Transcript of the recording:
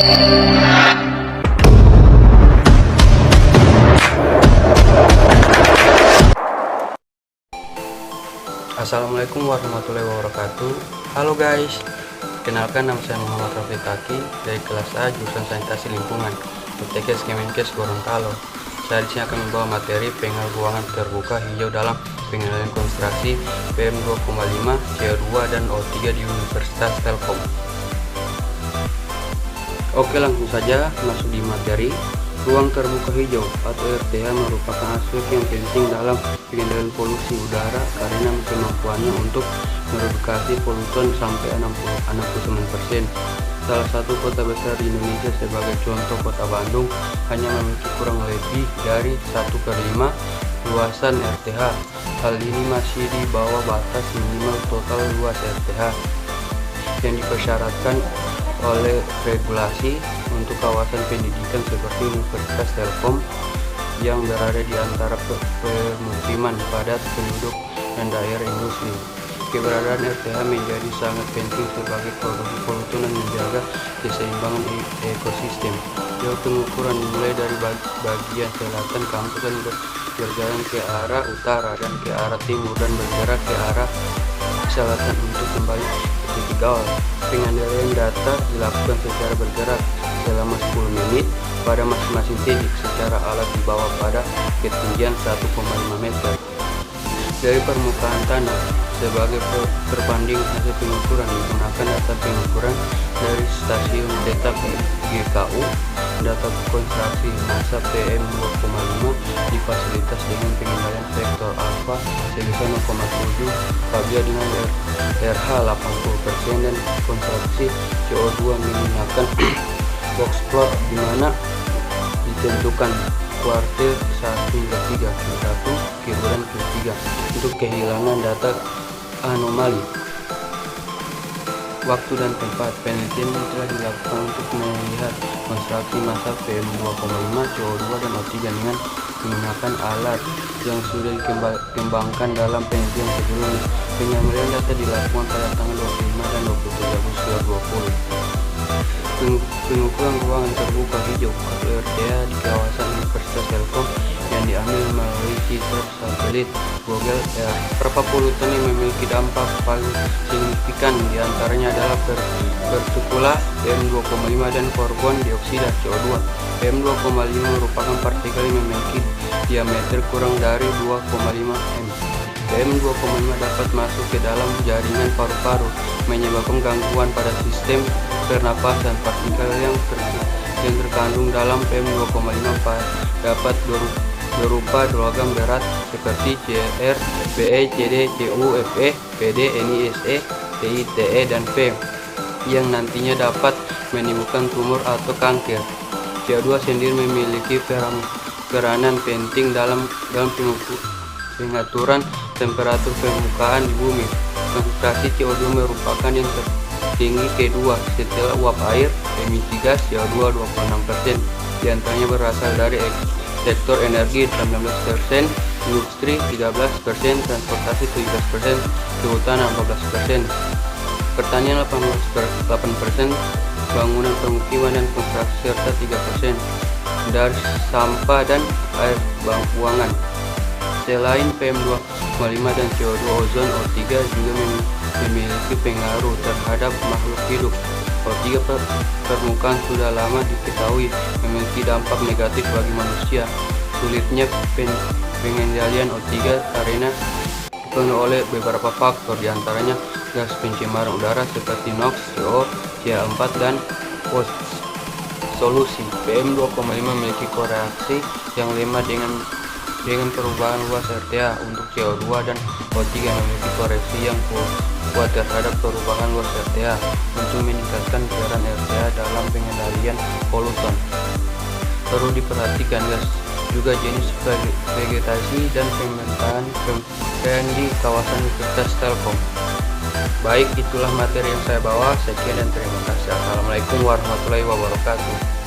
Assalamualaikum warahmatullahi wabarakatuh. Halo guys, kenalkan nama saya Muhammad Rafiq Taki dari kelas A jurusan Sanitasi Lingkungan UTKS Kemenkes Gorontalo. Saya disini akan membawa materi pengenal ruangan terbuka hijau dalam pengendalian konsentrasi PM2,5, CO2 dan O3 di Universitas Telkom. Oke, langsung saja masuk di materi. Ruang terbuka hijau atau RTH merupakan aspek yang penting dalam pengendalian polusi udara karena kemampuannya untuk mereduksi polutan sampai 69%. Salah satu kota besar di Indonesia sebagai contoh Kota Bandung hanya memiliki kurang lebih dari 1/5 luasan RTH. Hal ini masih di bawah batas minimal total luas RTH yang dipersyaratkan oleh regulasi untuk kawasan pendidikan seperti Universitas Telkom yang berada di antara pemukiman padat penduduk dan daerah industri. Keberadaan RTH menjadi sangat penting sebagai produksi polutan dan menjaga keseimbangan ekosistem. Jauh pengukuran dimulai dari bagian selatan kampus dan berjalan ke arah utara dan ke arah timur dan bergerak ke arah selatan untuk kembali ke titik awal. Pengendalian data dilakukan secara bergerak selama 10 menit pada masing-masing titik secara alat dibawa pada ketinggian 1,5 meter dari permukaan tanah. Sebagai perbanding hasil pengukuran menggunakan data pengukuran dari stasiun tetap GKU, data konsentrasi massa PM2,5 di fasilitas dengan pengendalian vektor alfa sebesar 0,7 apabila dengan RH 80% dan konsentrasi CO2 menggunakan box plot di mana ditentukan kuartil 1 hingga 3, Q1, Q2 dan Q3 untuk kehilangan data anomali. Waktu dan tempat penelitian yang telah dilakukan untuk melihat konsentrasi massa PM2,5, CO2 dan O3 dengan menggunakan alat yang sudah dikembangkan dalam penelitian sebelumnya. Pengambilan data dilakukan pada tanggal 25 dan 27 Agustus 2020. Pengukuran ruangan terbuka hijau atau RTH di kawasan Universitas Telkom yang diambil melalui citra satelit Google Earth. Berapa polutan yang memiliki dampak paling signifikan diantaranya adalah partikulat PM2,5 dan karbon dioksida CO2. PM2,5 merupakan partikel yang memiliki diameter kurang dari 2,5 m. PM2,5 dapat masuk ke dalam jaringan paru-paru, menyebabkan gangguan pada sistem pernapasan. Partikel yang terkandung dalam PM2,5 dapat berupa logam berat seperti Cr, Be, Cd, Cu, Fe, Pd, NiSe, Ti, Te, dan P yang nantinya dapat menimbulkan tumor atau kanker. CO2 sendiri memiliki peranan penting dalam pengaturan temperatur permukaan di bumi. Konsentrasi CO2 merupakan yang tertinggi kedua setelah uap air. Emisi gas CO2 26%, diantaranya berasal dari sektor energi 19%, industri 13%, transportasi 17%, kehutanan 14%, pertanian 8%, bangunan pemukiman dan konstruksi serta 3% dari sampah dan air buangan. Selain PM2,5 dan CO2, ozon O3 juga memiliki pengaruh terhadap makhluk hidup. O3 permukaan sudah lama diketahui memiliki dampak negatif bagi manusia. Sulitnya pengendalian O3 karena dipengaruhi oleh beberapa faktor, diantaranya gas pencemar udara seperti NOx, CO, CH4 dan solusi. PM2,5 memiliki koreksi yang lemah dengan perubahan luas RTH. Untuk CO2 dan O3 memiliki koreksi yang kuat terhadap perubahan luas RTH untuk meningkatkan peran RTH dalam pengendalian polutan. Perlu diperhatikan juga jenis vegetasi dan pemerintahan di kawasan Universitas Telkom. Baik, itulah materi yang saya bawa. Sekian dan terima kasih. Assalamualaikum warahmatullahi wabarakatuh.